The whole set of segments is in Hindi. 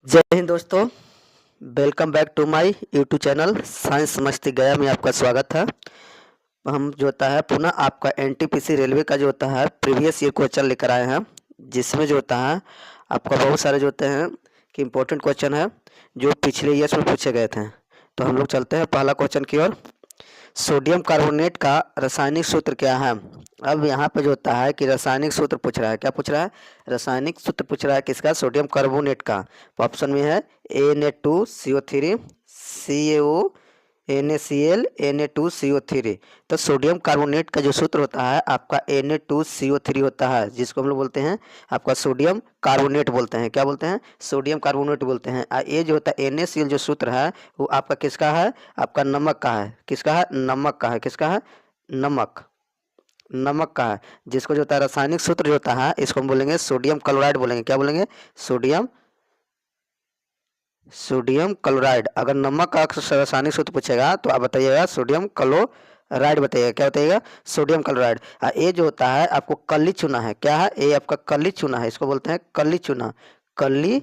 जय हिंद दोस्तों। Welcome back to my YouTube channel science Masti गया में आपका स्वागत है। हम जो होता है पुनः आपका एनटीपीसी रेलवे का जो होता है प्रीवियस ईयर क्वेश्चन लेकर आए हैं, जिसमें जो होता है आपका बहुत सारे जो होते हैं कि इम्पोर्टेंट क्वेश्चन है जो पिछले ईयर्स में पूछे गए थे। तो हम लोग चलते हैं पहला क्वेश्चन की ओर। सोडियम कार्बोनेट का रासायनिक सूत्र क्या है? अब यहाँ पे जो होता है कि रासायनिक सूत्र पूछ रहा है। क्या पूछ रहा है? रासायनिक सूत्र पूछ रहा है किसका? सोडियम कार्बोनेट का। तो ऑप्शन में है Na2CO3 CaO NaCl Na2CO3। तो सोडियम कार्बोनेट का जो सूत्र होता है आपका Na2CO3 होता है, जिसको हम लोग बोलते हैं आपका सोडियम कार्बोनेट बोलते हैं। क्या बोलते हैं? सोडियम कार्बोनेट बोलते हैं। ये जो होता है NaCl जो सूत्र है वो आपका किसका है? आपका नमक का है। किसका है? नमक का है। किसका है? नमक नमक का है। जिसको जो होता है रासायनिक सूत्र जो होता है इसको हम बोलेंगे सोडियम क्लोराइड बोलेंगे। क्या बोलेंगे? Sodium chloride. अगर नमक का रासायनिक सूत्र पूछेगा तो आप बताइएगा सोडियम क्लोराइड बताइएगा। क्या बताइएगा? Sodium chloride. ये जो होता है आपको कली चूना है। क्या है? ये आपका कली चूना है। इसको बोलते हैं कली चूना। कली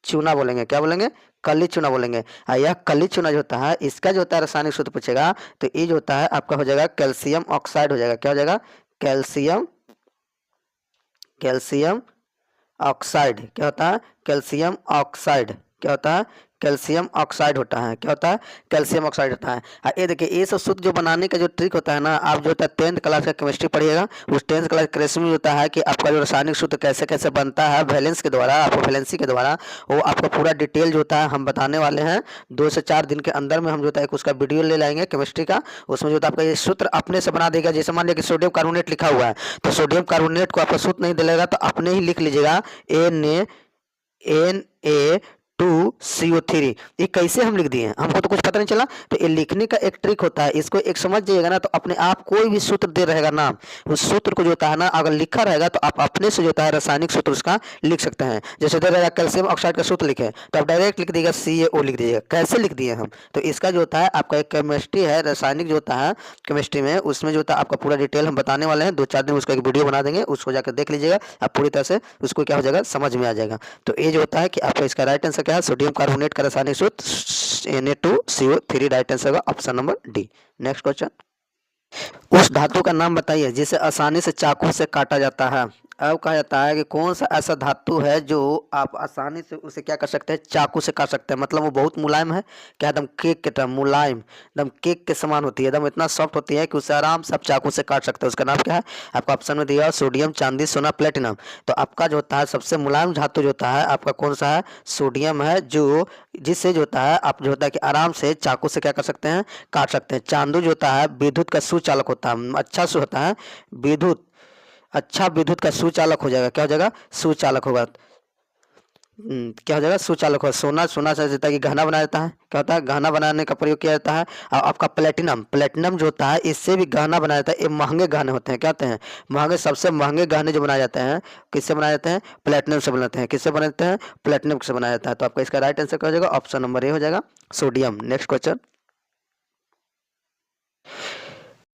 चूना बोलेंगे। क्या बोलेंगे? कली चूना बोलेंगे। यह कली चूना जो होता है इसका जो होता है रासायनिक सूत्र पूछेगा तो ये जो होता है आपका हो जाएगा कैल्शियम ऑक्साइड हो जाएगा। क्या हो जाएगा? Calcium calcium oxide. क्या होता है? Calcium oxide. क्या होता है? कैल्शियम ऑक्साइड होता है। क्या होता है? कैल्शियम ऑक्साइड होता है। ये देखिए ये सब सूत्र जो बनाने का जो ट्रिक होता है ना, आप जो होता है 10th क्लास का केमिस्ट्री पढ़िएगा। उस 10th क्लास केमिस्ट्री में होता है कि आपका जो रासायनिक सूत्र कैसे कैसे बनता है वैलेंस के द्वारा, आपको वैलेंसी के द्वारा, वो आपको पूरा डिटेल जो होता है हम बताने वाले हैं। 2 से 4 दिन के अंदर में हम जो होता है उसका वीडियो ले लाएंगे केमिस्ट्री का। उसमें जो होता है आपका ये सूत्र अपने से बना देगा। जैसे मान लिया कि सोडियम कार्बोनेट लिखा हुआ है तो सोडियम कार्बोनेट को आपका सूत्र नहीं दिलेगा तो अपने ही लिख लीजिएगा Na2CO3। ये कैसे हम लिख दिए हैं हमको तो कुछ पता नहीं चला। तो ये लिखने का एक ट्रिक होता है, इसको एक समझ जाइएगा ना तो अपने आप कोई भी सूत्र दे रहेगा नाम, उस सूत्र को जो होता है ना अगर लिखा रहेगा तो आप अपने से जो होता है रासायनिक सूत्र उसका लिख सकते हैं। जैसे दे रहेगा कैल्शियम ऑक्साइड का सूत्र लिखे तो आप डायरेक्ट लिख दीजिएगा CaO लिख दीजिएगा। कैसे लिख दिए हम? तो इसका जो होता है आपका एक केमिस्ट्री है, रासायनिक जो होता है केमिस्ट्री में, उसमें जो होता है आपका पूरा डिटेल हम बताने वाले हैं। 2-4 दिन उसका एक वीडियो बना देंगे, उसको जाकर देख लीजिएगा। आप पूरी तरह से उसको क्या हो जाएगा समझ में आ जाएगा। तो ये जो होता है कि आपका इसका राइट आंसर क्या है? सोडियम कार्बोनेट का रासायनिक सूत्र Na2CO3। राइट आंसर होगा option number D. Next question. उस धातु का नाम बताइए जिसे आसानी से चाकू से काटा जाता है। अब कहा जाता है कि कौन सा ऐसा धातु है जो आप आसानी से उसे क्या कर सकते हैं? चाकू से काट सकते हैं। मतलब वो बहुत मुलायम है। क्या? एकदम केक के तरह मुलायम, एकदम केक के समान होती है, एकदम इतना सॉफ्ट होती है कि उसे आराम से आप चाकू से काट सकते हैं। उसका नाम क्या है? आपका ऑप्शन में दिया सोडियम, चांदी, सोना, प्लेटिनम। तो आपका जो होता है सबसे मुलायम धातु जो होता है आपका कौन सा है? सोडियम है, जो जिससे जो होता है आप जो होता है कि आराम से चाकू से क्या कर सकते हैं? काट सकते हैं। चांदू जो होता है विद्युत का सुचालक होता है, अच्छा से होता है विद्युत, अच्छा विद्युत का सुचालक हो जाएगा। क्या हो जाएगा? सुचालक होगा। क्या हो जाएगा? सुचालक होगा। सोना, सोना से जैसा कि गहना बनाया जाता है। क्या होता है? गहना बनाने का प्रयोग किया जाता है। और आपका प्लेटिनम, प्लेटिनम जो होता है इससे भी गहना बनाया जाता है। ये महंगे गहने होते हैं। क्या होते हैं? महंगे, सबसे महंगे गहने जो बनाए जाते हैं किससे बनाए जाते हैं? प्लेटिनम से बनाते हैं। किससे बनाते हैं? प्लेटिनम से बनाया जाता है। तो आपका इसका राइट आंसर क्या हो जाएगा? ऑप्शन नंबर ए हो जाएगा सोडियम। Next question.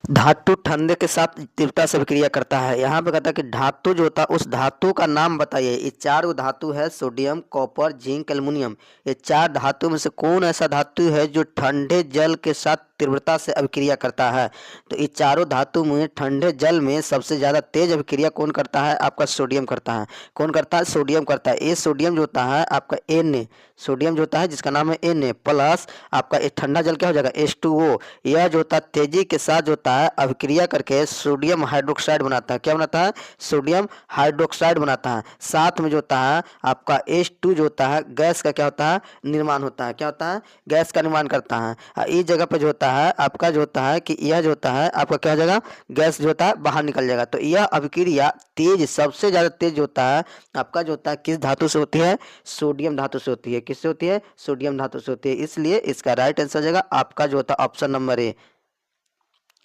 धातु ठंडे के साथ तीव्रता से अभिक्रिया करता है। यहाँ पे कहता है कि धातु जो होता है उस धातु का नाम बताइए। ये 4 धातु है, सोडियम, कॉपर, जिंक, एल्युमिनियम। ये 4 धातु में से कौन ऐसा धातु है जो ठंडे जल के साथ तीव्रता से अभिक्रिया करता है? तो ये चारों धातु में ठंडे जल में सबसे ज़्यादा तेज अभिक्रिया कौन करता है? आपका सोडियम करता है। कौन करता है? सोडियम करता है। ये सोडियम जो होता है आपका Na, सोडियम जो होता है जिसका नाम है Na प्लस आपका ये ठंडा जल क्या हो जाएगा? H2O। यह जो होता है तेजी के साथ जो होता है अभिक्रिया करके सोडियम हाइड्रोक्साइड बनाता है। क्या बनाता है? सोडियम हाइड्रोक्साइड बनाता है। साथ में जो होता है आपका H2 जो होता है गैस का क्या होता है? निर्माण होता है। क्या होता है? गैस का निर्माण करता है। इस जगह पे जो होता है आपका जो होता है कि यह जो होता है आपका क्या हो जाएगा? गैस जो होता है बाहर निकल जाएगा। तो यह अभिक्रिया तेज, सबसे ज़्यादा तेज जो होता है आपका जो होता है किस धातु से होती है? सोडियम धातु से होती है। किससे होती है? सोडियम धातु से होती है। इसलिए इसका राइट आंसर हो जाएगा आपका जो होता है option number A.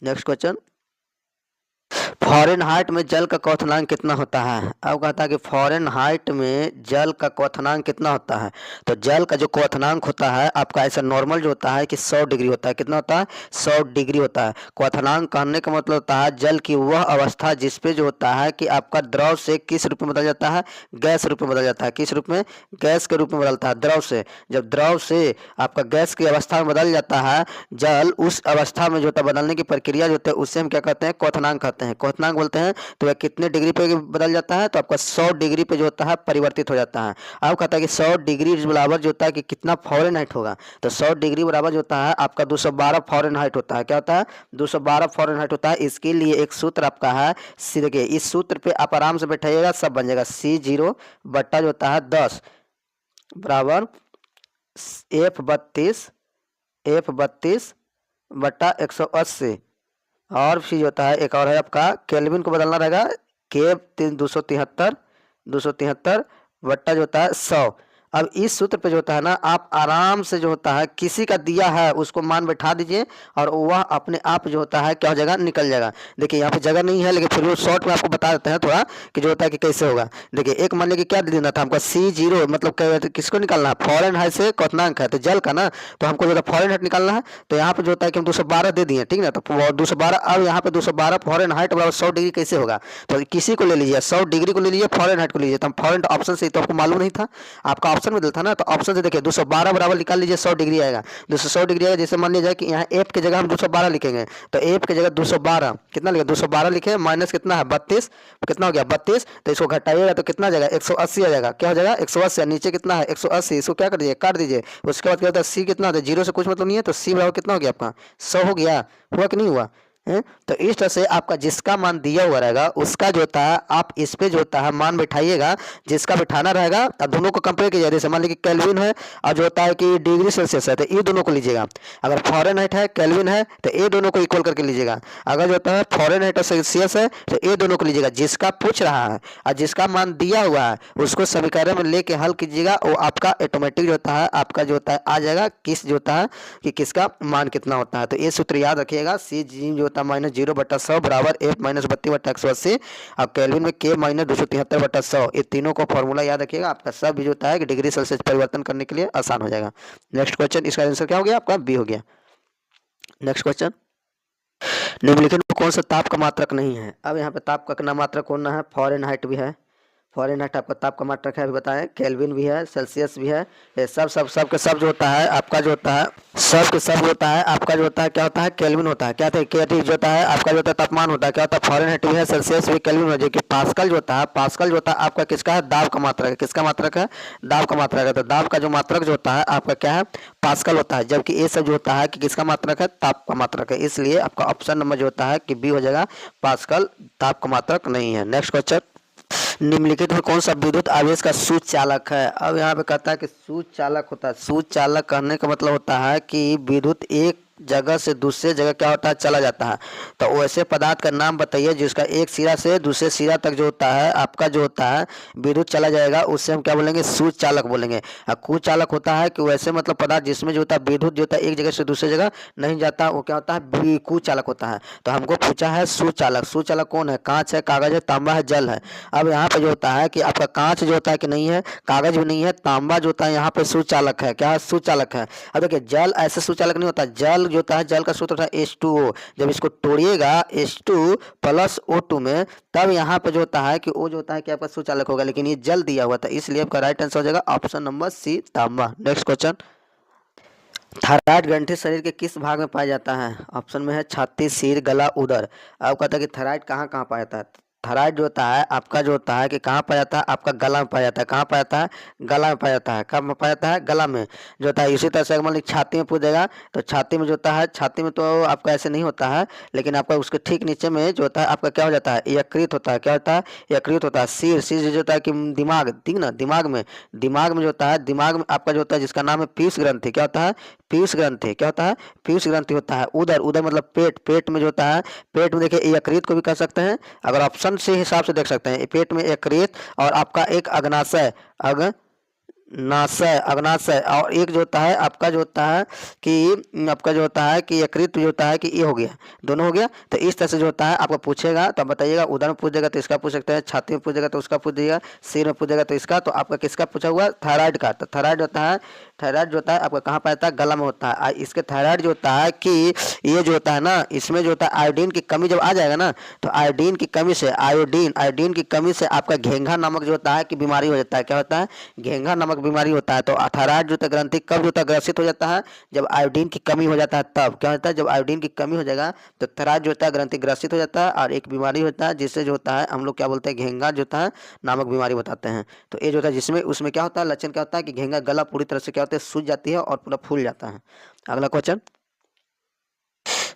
Next question. Fahrenheit में जल का क्वथनांक कितना होता है? अब कहता है कि फ़ारेनहाइट में जल का क्वथनांक कितना होता है? तो जल का जो क्वथनांक होता है आपका ऐसा नॉर्मल जो होता है कि 100 डिग्री होता है। कितना होता है? 100 डिग्री होता है। क्वथनांक कहने का मतलब होता है जल की वह अवस्था जिस पे जो होता है कि आपका द्रव से किस रूप में बदल जाता है? गैस रूप में बदल जाता है। किस रूप में? गैस के रूप में बदलता है द्रव से। जब द्रव से आपका गैस की अवस्था में बदल जाता है जल, उस अवस्था में जो होता है बदलने की प्रक्रिया जो होती है उससे हम क्या कहते हैं? क्वथनांक कहते हैं। क्वथनांक बोलते हैं तो वह कितने डिग्री पे बदल जाता है? तो आपका 100 डिग्री पे जो होता है परिवर्तित हो जाता है। अब कहता है कि 100 डिग्री बराबर जो होता है कि कितना फ़ारेनहाइट होगा? तो 100 डिग्री बराबर जो होता है आपका 212 फ़ारेनहाइट होता है। क्या होता है? 212 फ़ारेनहाइट होता है। इसके लिए एक सूत्र आपका है, देखिए इस सूत्र पे आप आराम से बैठाइएगा, सब बन जाएगा। C0 बट्टा जो होता है 10 बराबर F32 बट्टा 180। और फिर होता है एक और है आपका केल्विन को बदलना रहेगा, के 273 बट्टा जो होता है 100। अब इस सूत्र पे जो होता है ना आप आराम से जो होता है किसी का दिया है उसको मान बैठा दीजिए और वह अपने आप जो होता है क्या हो जाएगा? निकल जाएगा। देखिए यहाँ पे जगह नहीं है लेकिन फिर वो शॉर्ट में आपको बता देते हैं थोड़ा कि जो होता है कि कैसे होगा। देखिए एक मान लीजिए क्या दे देना था हमको? C0 मतलब किसको निकालना है? फ़ारेनहाइट से क्वथनांक है तो जल का ना, तो हमको जो फ़ारेनहाइट निकालना है। तो यहाँ पे जो होता है कि हम 212 दे दिए, ठीक ना? तो 212, अब यहाँ पे 212 फ़ारेनहाइट बराबर 100 डिग्री कैसे होगा? तो किसी को ले लीजिए, 100 डिग्री को ले लीजिए, फ़ारेनहाइट को लीजिए। तो हम फ़ारेनहाइट ऑप्शन से, तो आपको मालूम नहीं था, आपका ऑप्शन में दिया था ना, तो ऑप्शन से देखिए 212 बराबर निकाल लीजिए 100 डिग्री आएगा। 200 डिग्री आएगा। जैसे मान लिया जाए कि यहाँ एफ की जगह हम 212 लिखेंगे तो एफ की जगह 212 कितना लिखे? 212 लिखे, माइनस कितना है? 32, कितना हो गया? 32। तो इसको घटाइएगा तो कितना आ जाएगा? 180 आ जाएगा। क्या हो जाएगा? 180। नीचे कितना है? 180। इसको क्या कर दीजिए? काट दीजिए। उसके बाद क्या होता है? सी कितना होता है? जीरो से कुछ मतलब नहीं है, तो सी बराबर कितना हो गया आपका? 100 हो गया। हुआ कि नहीं हुआ? है? तो इस तरह से आपका जिसका मान दिया हुआ रहेगा उसका जो होता है आप इस पे जो होता है मान बैठाइएगा। जिसका बैठाना रहेगा अब दोनों को कंपेयर कीजिए। जैसे मान लीजिए केल्विन है और जो होता है कि डिग्री सेल्सियस है, तो ये दोनों को लीजिएगा। अगर फ़ारेनहाइट है, केल्विन है, तो ये दोनों को इक्वल करके लीजिएगा। अगर जो होता है फ़ारेनहाइट और सेल्सियस है तो ये दोनों को लीजिएगा। जिसका पूछ रहा है और जिसका मान दिया हुआ है उसको समीकरण में लेके हल कीजिएगा, वो आपका ऑटोमेटिक जो होता है आपका जो होता है आ जाएगा किस जो होता है कि किसका मान कितना होता है। तो ये सूत्र याद रखिएगा। सी जी जो होता है -0/100 बराबर F -32/180 और केल्विन में K -273/100। ये तीनों को फॉर्मूला याद रखिएगा। आपका सब भी जो होता है कि डिग्री सेल्सियस परिवर्तन करने के लिए आसान हो जाएगा। नेक्स्ट क्वेश्चन, इसका आंसर क्या हो गया आपका? बी हो गया। नेक्स्ट क्वेश्चन, निम्नलिखित में कौन सा ताप का मात्रक नहीं है? अब यहाँ पे ताप का मात्रक कौन है? फ़ारेनहाइट भी है, फ़ारेनहाइट आपका ताप का मात्रक है, अभी बताएं। केल्विन भी है, सेल्सियस भी है। ये सब के सब जो होता है आपका जो होता है सब के सब होता है आपका जो होता है क्या होता है? केल्विन होता है। क्या था? जो होता है आपका जो होता है तापमान होता है। क्या होता है? फ़ारेनहाइट भी है, सेल्सियस भी, केल्विन हो जाए। पास्कल जो होता है, पास्कल जो होता है आपका किसका है? दाब का मात्रक है। किसका मात्रक है? दाब का मात्रक है। तो दाब का जो मात्रक जो होता है आपका क्या है? पास्कल होता है। जबकि ये सब जो होता है कि किसका मात्रक है? ताप का मात्रक है। इसलिए आपका ऑप्शन नंबर जो होता है कि बी हो जाएगा, पास्कल ताप का मात्रक नहीं है। नेक्स्ट क्वेश्चन, निम्नलिखित में कौन सा विद्युत आवेश का सूचचालक है? अब यहाँ पे कहता है कि सूचचालक होता है। सूचचालक कहने का मतलब होता है कि विद्युत एक जगह से दूसरे जगह क्या होता है? चला जाता है। तो वैसे पदार्थ का नाम बताइए जिसका एक सिरा से दूसरे सिरा तक जो होता है आपका जो होता है विद्युत चला जाएगा, उससे हम क्या बोलेंगे? सूचचालक बोलेंगे। और कुचालक होता है कि वैसे मतलब पदार्थ जिसमें जो होता है विद्युत जो होता है एक जगह से दूसरी जगह नहीं जाता, वो क्या होता है? कुचालक होता है। तो हमको पूछा है सूचचालक। सूचचालक कौन है? कांच है, कागज है, तांबा है, जल है। अब यहाँ पे जो होता है कि आपका कांच जो होता है कि नहीं है, कागज भी नहीं है, तांबा जो होता है यहाँ पे सूचचालक है। क्या सूचचालक है? अब देखिए जल ऐसे सूचचालक नहीं होता। जल जो होता है, जल का सूत्र होता है H2O। जब इसको तोड़िएगा H2 + O2 में, तब यहाँ पे जो होता है कि वो जो होता है कि आपका सूचचालक होगा, लेकिन ये जल दिया हुआ था इसलिए आपका राइट आंसर हो जाएगा ऑप्शन नंबर सी, तांबा। नेक्स्ट क्वेश्चन, थायराइड ग्रंथि शरीर के किस भाग में पाया जाता है? ऑप्शन में है छाती, सिर, गला, उदर। अब कहता है कि थायराइड कहाँ कहाँ पाया जाता है? थायराइड जो होता है आपका जो होता है कि कहाँ पाया जाता है? आपका गला में पाया जाता है। कहाँ पाया जाता है? गला में पाया जाता है। कब में पाया जाता है? गला में जो होता है। इसी तरह से मान लीजिए छाती में पूछेगा तो छाती में जो होता है, छाती में तो आपका ऐसे नहीं होता है, लेकिन आपका उसके ठीक नीचे में जो होता है आपका क्या हो जाता है? यकृत होता है। क्या होता है? यकृत होता है। सिर, सिर जो होता है कि दिमाग, ठीक ना? दिमाग में जो होता है, दिमाग में आपका जो होता है जिसका नाम है पीयूष ग्रंथि। क्या होता है? पीयूष ग्रंथि। क्या होता है? पीयूष ग्रंथि होता है। उदर, उदर मतलब पेट, पेट में जो होता है, पेट में देखिए यकृत को भी कह सकते हैं, अगर ऑप्शन से हिसाब से देख सकते हैं। पेट में यकृत और आपका एक अग्नाशय, नाशय अग्नाशय, और एक जो होता है आपका जो होता है कि आपका जो होता है कि यकृत जो होता है कि ये हो गया, दोनों हो गया। तो इस तरह से जो होता है आपको पूछेगा तो आप बताइएगा, उधर में पूछ देगा तो इसका पूछ सकते हैं, छाती में पूछ देगा तो उसका पूछ दिएगा, सिर में पूछ देगा तो इसका। तो आपका किसका पूछा हुआ? थायराइड का। तो थायराइड होता है, थायराइड जो होता है आपका कहाँ पाया जाता है? गला में होता है। इसके थायराइड जो होता है कि ये जो होता है ना, इसमें जो होता है आयोडीन की कमी जब आ जाएगा ना, तो आयोडीन की कमी से आयोडीन की कमी से आपका घेंघा नामक जो होता है कि बीमारी हो जाता है। क्या होता है? घेंघा नामक बीमारी होता है। तो थायराइड जो होता है ग्रंथि कब जो होता है ग्रसित हो जाता है? जब आयोडीन की कमी हो जाता है। तब क्या होता है? जब आयोडीन की कमी हो जाएगा तो थायराइड जो होता है ग्रंथि ग्रसित हो जाता है, और एक बीमारी होता है जिससे जो होता है हम लोग क्या बोलते हैं? घेंघा जो होता है नामक बीमारी बताते हैं। तो ये जो होता है जिसमें उसमें क्या होता है? लक्षण क्या होता है कि घेंघा गला पूरी तरह से क्या होता है? सूज जाती है और पूरा फूल जाता है। अगला क्वेश्चन,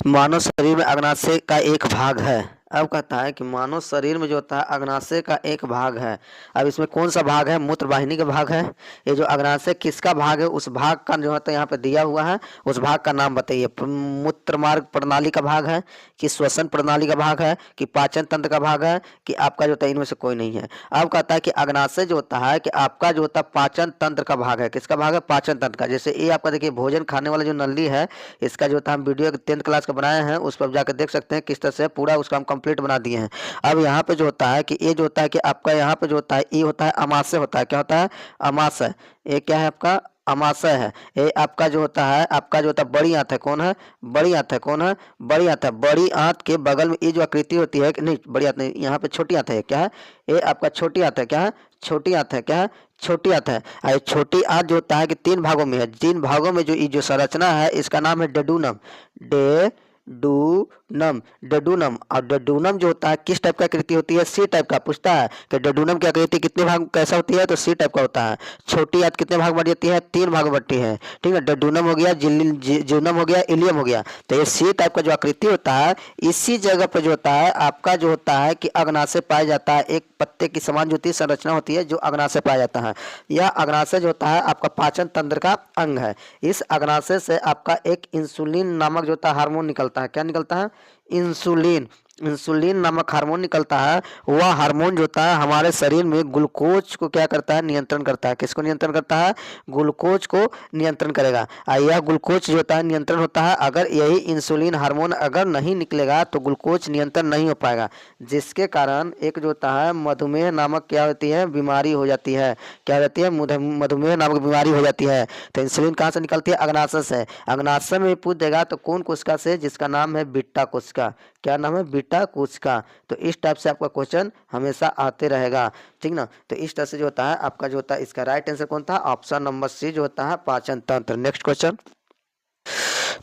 मानव शरीर में अग्नाशय का एक भाग है। अब कहता है कि मानव शरीर में जो होता है अग्नाशय का एक भाग है। अब इसमें कौन सा भाग है? मूत्र वाहिनी का भाग है। ये जो अग्नाशय किसका भाग है? उस भाग का जो होता है यहाँ पे दिया हुआ है, उस भाग का नाम बताइए। मूत्र मार्ग प्रणाली का भाग है, कि श्वसन प्रणाली का भाग है, कि पाचन तंत्र का भाग है, कि आपका जो होता है इनमें से कोई नहीं है। अब कहता है कि अग्नाशय जो होता है कि आपका जो होता है पाचन तंत्र का भाग है। किसका भाग है? पाचन तंत्र का। जैसे ये आपका देखिए भोजन खाने वाला जो नली है, इसका जो होता है हम वीडियो 10th क्लास का बनाए हैं, उस पर जाकर देख सकते हैं किस तरह से पूरा उसका हम कंप्लीट बना दिए हैं। अब यहाँ पे जो होता है कि ये जो होता है कि आपका यहाँ पे जो होता है ये होता है अमाशय होता है। क्या होता है? अमाशय। ये क्या है आपका? अमाशय है। ये आपका जो होता है आपका जो होता है बड़ी आंत है। कौन है? बड़ी आंत है। कौन है? बड़ी आंत है। बड़ी आंत के बगल में ये जो आकृति होती है कि नहीं, बड़ी आंत नहीं, यहाँ पे छोटी आंत है। क्या है? ये आपका छोटी आंत है। क्या है? छोटी आंत है। क्या है? छोटी आंत है। और छोटी आंत जो होता है कि 3 भागों में है। 3 भागों में जो ये जो संरचना है इसका नाम है डेडूनम। डेडूनम, डेडूनम। और डेडूनम जो होता है किस टाइप का आकृति होती है? सी टाइप का। पूछता है कि डेडूनम की आकृति कितने भाग कैसा होती है? तो सी टाइप का होता है। छोटी आंत कितने भाग बट जाती है? 3 भाग बटती है। ठीक है, डेडूनम हो गया, जिनम हो गया, इलियम हो गया। तो ये सी टाइप का जो आकृति होता है, इसी जगह पर जो होता है आपका जो होता है कि अग्नाशय पाया जाता है। एक पत्ते की समान जो होती है संरचना होती है जो अग्नाशय पाया जाता है। यह अग्नाशय जो होता है आपका पाचन तंत्र का अंग है। इस अग्नाशय से आपका एक इंसुलिन नामक जो होता है हार्मोन निकलता है। क्या निकलता है? इंसुलिन। इंसुलिन नामक हार्मोन निकलता है। वह हार्मोन जो होता है हमारे शरीर में ग्लूकोज को क्या करता है? नियंत्रण करता है। किसको नियंत्रण करता है? ग्लूकोज को नियंत्रण करेगा। यह ग्लूकोज जो होता है नियंत्रण होता है। अगर यही इंसुलिन हार्मोन अगर नहीं निकलेगा तो ग्लूकोज नियंत्रण नहीं हो पाएगा, जिसके कारण एक जो होता है मधुमेह नामक क्या होती है? बीमारी हो जाती है। क्या हो जाती है? मधुमेह नामक बीमारी हो जाती है। तो इंसुलिन कहाँ से निकलती है? अग्नाशय से। अग्नाशय में पूछ देगा तो कौन कोशिका से? जिसका नाम है बीटा कोशिका। क्या नाम है? बीटा कोशिका। तो इस टाइप से आपका क्वेश्चन हमेशा आते रहेगा। ठीक ना? तो इस तरह से जो होता है आपका जो होता है इसका राइट आंसर कौन था? ऑप्शन नंबर सी जो होता है पाचन तंत्र। नेक्स्ट क्वेश्चन,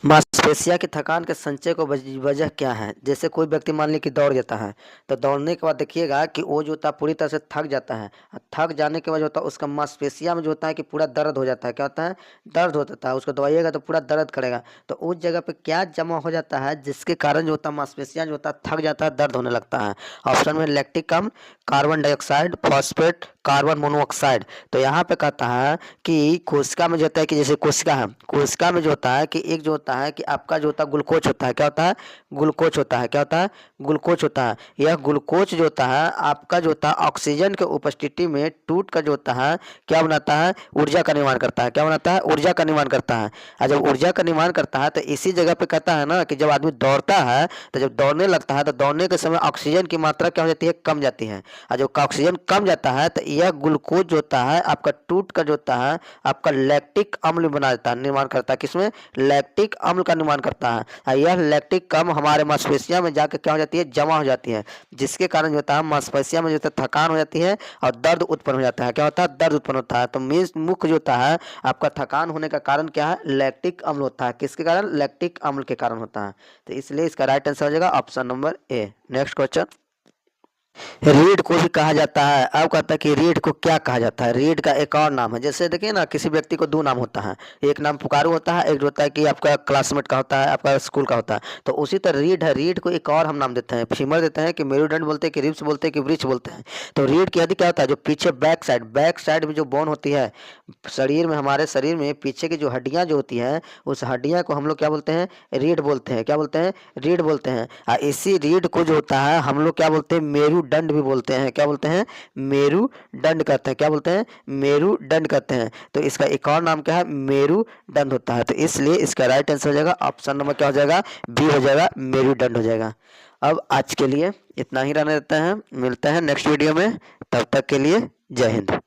मांसपेशिया की थकान के संचय को वजह क्या है? जैसे कोई व्यक्ति मान ली कि दौड़ जाता है, तो दौड़ने के बाद देखिएगा कि वो जो होता है पूरी तरह से थक जाता है। थक जाने के बाद जो होता है उसका मांसपेशिया में जो होता है कि पूरा दर्द हो जाता है। क्या होता है? दर्द होता है। उसको दबाइएगा तो पूरा दर्द करेगा। तो उस जगह पे क्या जमा हो जाता है जिसके कारण जो होता है मांसपेशिया जो होता है थक जाता है, दर्द होने लगता है? ऑप्शन में लैक्टिक अम्ल, carbon dioxide, phosphate, carbon monoxide. तो यहाँ पे कहता है कि कोशिका में जो होता है कि जैसे कोशिका है, कोशिका में जो होता है कि एक जो होता है कि आपका जो होता है ग्लूकोज होता है। क्या होता है? ग्लूकोज होता है। क्या होता है? ग्लूकोज होता है। यह ग्लूकोज जो होता है आपका जो होता है ऑक्सीजन के उपस्थिति में टूट कर जो होता है क्या बनाता है? ऊर्जा का निर्माण करता है। क्या बनाता है? ऊर्जा का निर्माण करता है। और जब ऊर्जा का निर्माण करता है तो इसी जगह पे कहता है ना कि जब आदमी दौड़ता है तो जब दौड़ने लगता है तो दौड़ने के समय ऑक्सीजन की मात्रा क्या हो जाती है? कम जाती है। और जब ऑक्सीजन कम जाता है तो यह ग्लूकोज जो होता है आपका टूट कर जो होता है आपका लैक्टिक अम्ल बना देता है, निर्माण करता है। किसमें? लैक्टिक अम्ल का निर्माण करता है। और यह लैक्टिक अम्ल हमारे मांसपेशियों में जाकर क्या हो जाती है? जमा हो जाती है, जिसके कारण जो होता है मांसपेशियों में जो होता है थकान हो जाती है और दर्द उत्पन्न हो जाता है। क्या होता है? दर्द उत्पन्न होता है। तो मुख्य जो होता है आपका थकान होने का कारण क्या है? लैक्टिक अम्ल होता है। किसके कारण? लैक्टिक अम्ल के कारण होता है। तो इसलिए इसका राइट आंसर हो जाएगा option number A. Next question, रीढ़ को भी कहा जाता है। अब कहता है कि रीढ़ को क्या कहा जाता है? रीढ़ का एक और नाम है। जैसे देखिए ना किसी व्यक्ति को 2 नाम होता है, एक नाम पुकारू होता है, एक जो होता है कि आपका क्लासमेट का होता है, आपका स्कूल का होता है। तो उसी तरह रीढ़ है, रीढ़ को एक और हम नाम देते हैं, फीमर देते हैं, कि मेरुदंड बोलते हैं, कि रिब्स बोलते हैं, कि वृक्ष बोलते हैं। तो रीढ़ की यदि क्या होता है? जो पीछे बैक साइड में जो बोन होती है शरीर में, हमारे शरीर में पीछे की जो हड्डियां जो होती है उस हड्डियां को हम लोग क्या बोलते हैं? रीढ़ बोलते हैं। क्या बोलते हैं? रीढ़ बोलते हैं। इसी रीढ़ को जो होता है हम लोग क्या बोलते हैं? मेरुदंड भी बोलते हैं। क्या बोलते हैं? मेरुदंड कहते हैं। क्या बोलते हैं? मेरुदंड कहते हैं। तो इसका एक और नाम क्या है? मेरुदंड होता है। तो इसलिए इसका राइट आंसर हो जाएगा ऑप्शन नंबर क्या हो जाएगा? बी हो जाएगा, मेरुदंड हो जाएगा। अब आज के लिए इतना ही रहने देते हैं, मिलते हैं नेक्स्ट वीडियो में, तब तक के लिए जय हिंद।